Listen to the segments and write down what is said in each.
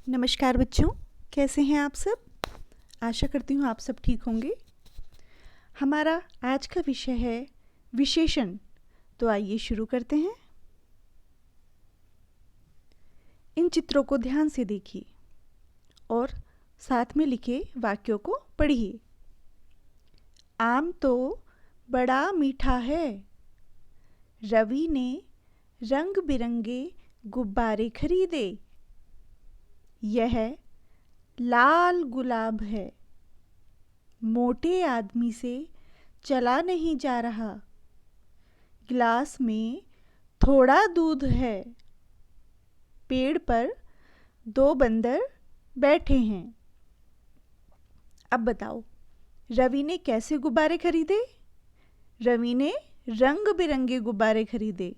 नमस्कार बच्चों, कैसे हैं आप सब। आशा करती हूँ आप सब ठीक होंगे। हमारा आज का विषय है विशेषण। तो आइए शुरू करते हैं। इन चित्रों को ध्यान से देखिए और साथ में लिखे वाक्यों को पढ़िए। आम तो बड़ा मीठा है। रवि ने रंग बिरंगे गुब्बारे खरीदे। यह लाल गुलाब है। मोटे आदमी से चला नहीं जा रहा। गिलास में थोड़ा दूध है। पेड़ पर 2 बंदर बैठे हैं। अब बताओ, रवि ने कैसे गुब्बारे खरीदे? रवि ने रंग बिरंगे गुब्बारे खरीदे।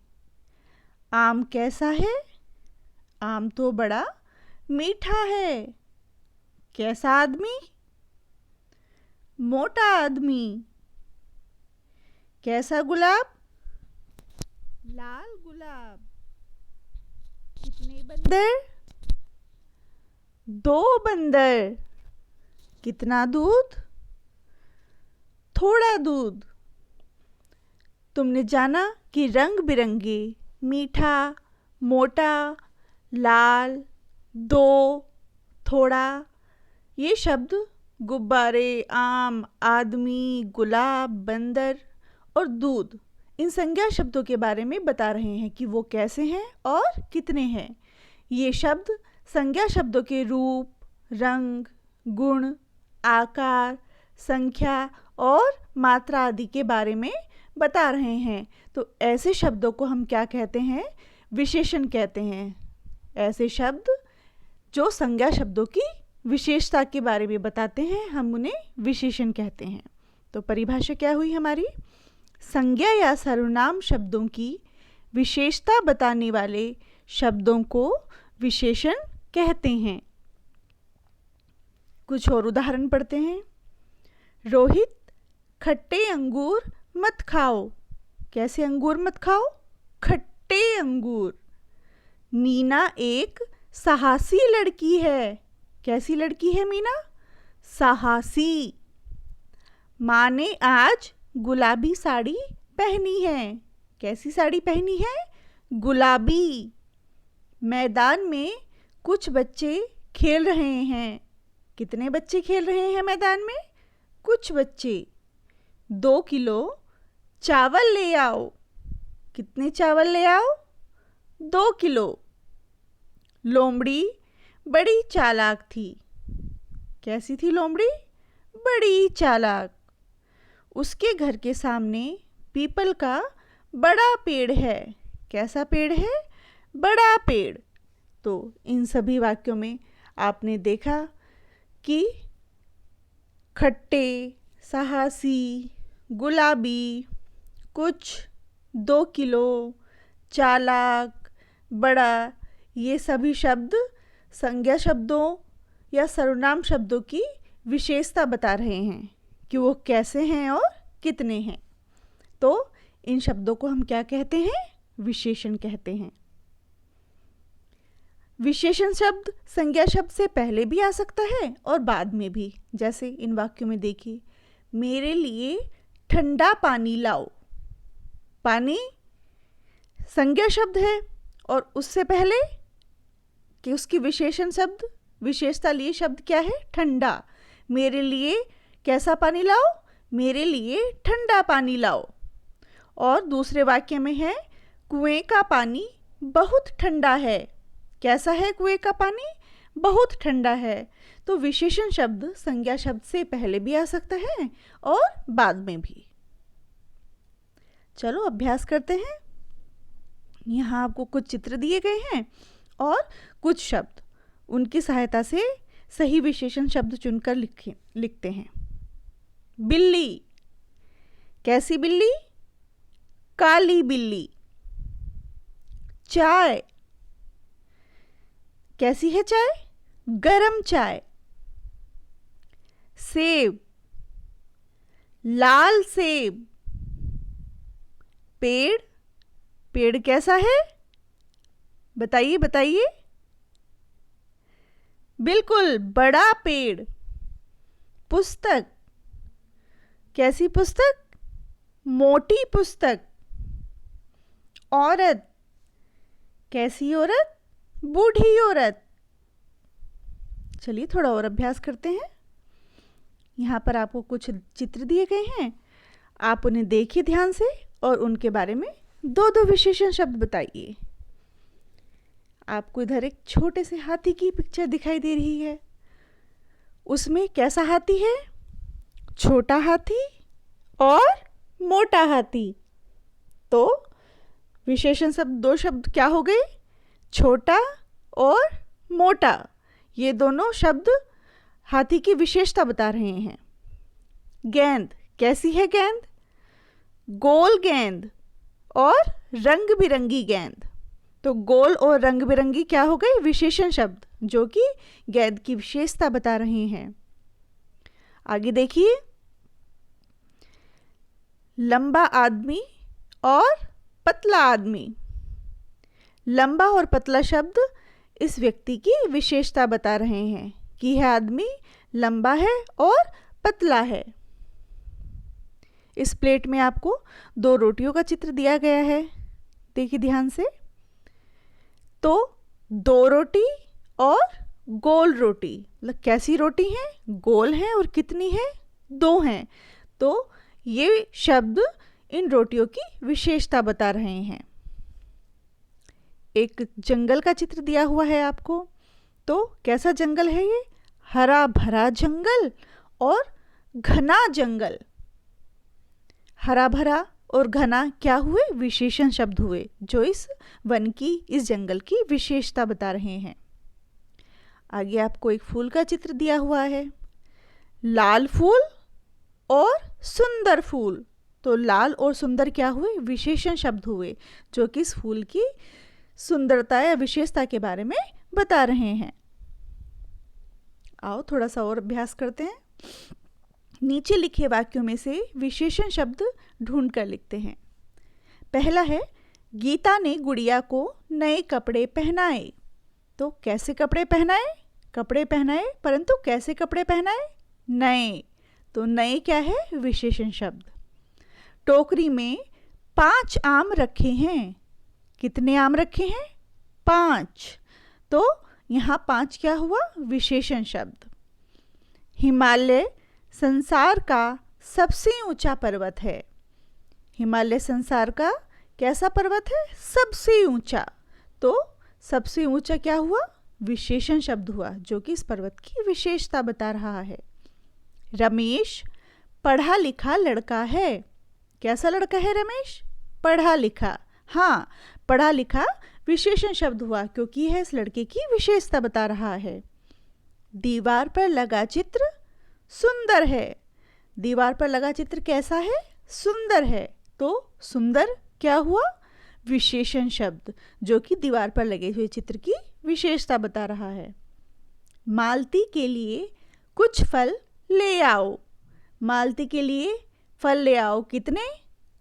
आम कैसा है? आम तो बड़ा मीठा है। कैसा आदमी? मोटा आदमी। कैसा गुलाब? लाल गुलाब। कितने बंदर? 2 बंदर। कितना दूध? थोड़ा दूध। तुमने जाना कि रंग बिरंगे, मीठा, मोटा, लाल, 2, थोड़ा, ये शब्द गुब्बारे, आम, आदमी, गुलाब, बंदर और दूध, इन संज्ञा शब्दों के बारे में बता रहे हैं कि वो कैसे हैं और कितने हैं। ये शब्द संज्ञा शब्दों के रूप, रंग, गुण, आकार, संख्या और मात्रा आदि के बारे में बता रहे हैं। तो ऐसे शब्दों को हम क्या कहते हैं? विशेषण कहते हैं। ऐसे शब्द जो संज्ञा शब्दों की विशेषता के बारे में बताते हैं, हम उन्हें विशेषण कहते हैं। तो परिभाषा क्या हुई हमारी? संज्ञा या सर्वनाम शब्दों की विशेषता बताने वाले शब्दों को विशेषण कहते हैं। कुछ और उदाहरण पढ़ते हैं। रोहित, खट्टे अंगूर मत खाओ। कैसे अंगूर मत खाओ? खट्टे अंगूर। मीना एक साहसी लड़की है। कैसी लड़की है मीना? साहसी। माँ ने आज गुलाबी साड़ी पहनी है। कैसी साड़ी पहनी है? गुलाबी। मैदान में कुछ बच्चे खेल रहे हैं। कितने बच्चे खेल रहे हैं मैदान में? कुछ बच्चे। 2 किलो चावल ले आओ। कितने चावल ले आओ? 2 किलो। लोमड़ी बड़ी चालाक थी। कैसी थी लोमड़ी? बड़ी चालाक। उसके घर के सामने पीपल का बड़ा पेड़ है। कैसा पेड़ है? बड़ा पेड़। तो इन सभी वाक्यों में आपने देखा कि खट्टे, साहसी, गुलाबी, कुछ, 2 किलो, चालाक, बड़ा, ये सभी शब्द संज्ञा शब्दों या सर्वनाम शब्दों की विशेषता बता रहे हैं कि वो कैसे हैं और कितने हैं। तो इन शब्दों को हम क्या कहते हैं? विशेषण कहते हैं। विशेषण शब्द संज्ञा शब्द से पहले भी आ सकता है और बाद में भी। जैसे इन वाक्यों में देखिए, मेरे लिए ठंडा पानी लाओ। पानी संज्ञा शब्द है और उससे पहले कि उसकी विशेषण शब्द, विशेषता लिए शब्द क्या है? ठंडा। मेरे लिए कैसा पानी लाओ? मेरे लिए ठंडा पानी लाओ। और दूसरे वाक्य में है, कुएं का पानी बहुत ठंडा है। कैसा है कुएं का पानी? बहुत ठंडा है। तो विशेषण शब्द संज्ञा शब्द से पहले भी आ सकता है और बाद में भी। चलो अभ्यास करते हैं। यहाँ आपको कुछ चित्र दिए गए हैं और कुछ शब्द, उनकी सहायता से सही विशेषण शब्द चुनकर लिखते हैं। बिल्ली। कैसी बिल्ली? काली बिल्ली। चाय। कैसी है चाय? गरम चाय। सेब। लाल सेब। पेड़। पेड़ कैसा है? बताइए बताइए। बिल्कुल, बड़ा पेड़। पुस्तक, कैसी पुस्तक? मोटी पुस्तक। औरत, कैसी औरत? बूढ़ी औरत। चलिए थोड़ा और अभ्यास करते हैं। यहाँ पर आपको कुछ चित्र दिए गए हैं, आप उन्हें देखिए ध्यान से और उनके बारे में दो दो विशेषण शब्द बताइए। आपको इधर एक छोटे से हाथी की पिक्चर दिखाई दे रही है। उसमें कैसा हाथी है? छोटा हाथी और मोटा हाथी। तो विशेषण शब्द, दो शब्द क्या हो गए? छोटा और मोटा। ये दोनों शब्द हाथी की विशेषता बता रहे हैं। गेंद, कैसी है गेंद? गोल गेंद और रंग बिरंगी गेंद। तो गोल और रंग बिरंगी क्या हो गए? विशेषण शब्द, जो कि गेंद की विशेषता बता रहे हैं। आगे देखिए, लंबा आदमी और पतला आदमी। लंबा और पतला शब्द इस व्यक्ति की विशेषता बता रहे हैं कि यह आदमी लंबा है और पतला है। इस प्लेट में आपको दो रोटियों का चित्र दिया गया है, देखिए ध्यान से। तो दो रोटी और गोल रोटी, मतलब कैसी रोटी है? गोल है और कितनी है? दो हैं। तो ये शब्द इन रोटियों की विशेषता बता रहे हैं। एक जंगल का चित्र दिया हुआ है आपको। तो कैसा जंगल है ये? हरा भरा जंगल और घना जंगल। हरा भरा और घना क्या हुए? विशेषण शब्द हुए, जो इस वन की, इस जंगल की विशेषता बता रहे हैं। आगे आपको एक फूल का चित्र दिया हुआ है। लाल फूल और सुंदर फूल। तो लाल और सुंदर क्या हुए? विशेषण शब्द हुए, जो कि इस फूल की सुंदरता या विशेषता के बारे में बता रहे हैं। आओ थोड़ा सा और अभ्यास करते हैं। नीचे लिखे वाक्यों में से विशेषण शब्द ढूंढ कर लिखते हैं। पहला है, गीता ने गुड़िया को नए कपड़े पहनाए। तो कैसे कपड़े पहनाए? कपड़े पहनाए, परंतु कैसे कपड़े पहनाए? नए। तो नए क्या है? विशेषण शब्द। टोकरी में 5 आम रखे हैं। कितने आम रखे हैं? 5। तो यहाँ 5 क्या हुआ? विशेषण शब्द। हिमालय संसार का सबसे ऊंचा पर्वत है। हिमालय संसार का कैसा पर्वत है? सबसे ऊंचा। तो सबसे ऊंचा क्या हुआ? विशेषण शब्द हुआ, जो कि इस पर्वत की विशेषता बता रहा है। रमेश पढ़ा लिखा लड़का है। कैसा लड़का है रमेश? पढ़ा लिखा। हाँ, पढ़ा लिखा विशेषण शब्द हुआ, क्योंकि यह इस लड़के की विशेषता बता रहा है। दीवार पर लगा चित्र सुंदर है। दीवार पर लगा चित्र कैसा है? सुंदर है। तो सुंदर क्या हुआ? विशेषण शब्द, जो कि दीवार पर लगे हुए चित्र की विशेषता बता रहा है। मालती के लिए कुछ फल ले आओ। मालती के लिए फल ले आओ। कितने?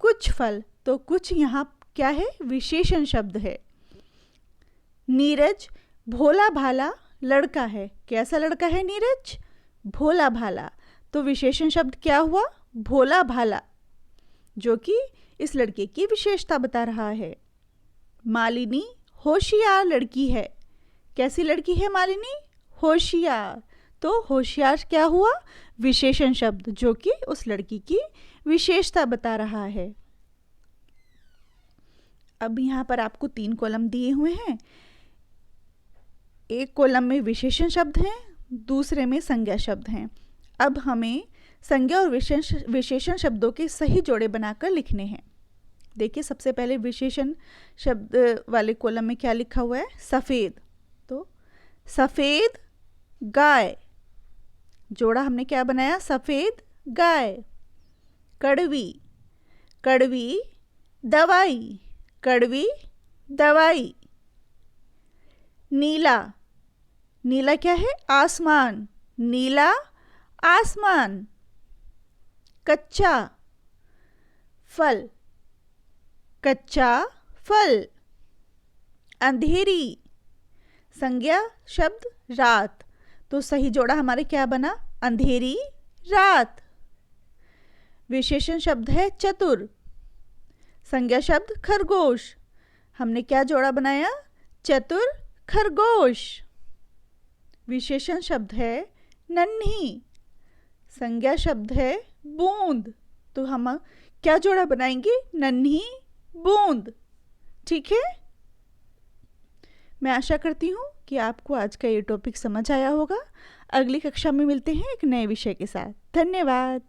कुछ फल। तो कुछ यहाँ क्या है? विशेषण शब्द है। नीरज भोला भाला लड़का है। कैसा लड़का है नीरज? भोला भाला। तो विशेषण शब्द क्या हुआ? भोला भाला, जो कि इस लड़के की विशेषता बता रहा है। मालिनी होशियार लड़की है। कैसी लड़की है मालिनी? होशियार। तो होशियार क्या हुआ? विशेषण शब्द, जो कि उस लड़की की विशेषता बता रहा है। अब यहाँ पर आपको 3 कॉलम दिए हुए हैं। एक कॉलम में विशेषण शब्द हैं, दूसरे में संज्ञा शब्द हैं। अब हमें संज्ञा और विशेषण शब्दों के सही जोड़े बनाकर लिखने हैं। देखिए, सबसे पहले विशेषण शब्द वाले कॉलम में क्या लिखा हुआ है? सफ़ेद। तो सफ़ेद गाय, जोड़ा हमने क्या बनाया? सफ़ेद गाय। कड़वी, कड़वी दवाई, कड़वी दवाई। नीला, नीला क्या है? आसमान, नीला आसमान। कच्चा फल, कच्चा फल। अंधेरी, संज्ञा शब्द रात। तो सही जोड़ा हमारे क्या बना? अंधेरी रात। विशेषण शब्द है चतुर। संज्ञा शब्द खरगोश। हमने क्या जोड़ा बनाया? चतुर खरगोश। विशेषण शब्द है नन्ही। संज्ञा शब्द है बूंद। तो हम क्या जोड़ा बनाएंगे? नन्ही बूंद। ठीक है, मैं आशा करती हूँ कि आपको आज का ये टॉपिक समझ आया होगा। अगली कक्षा में मिलते हैं एक नए विषय के साथ। धन्यवाद।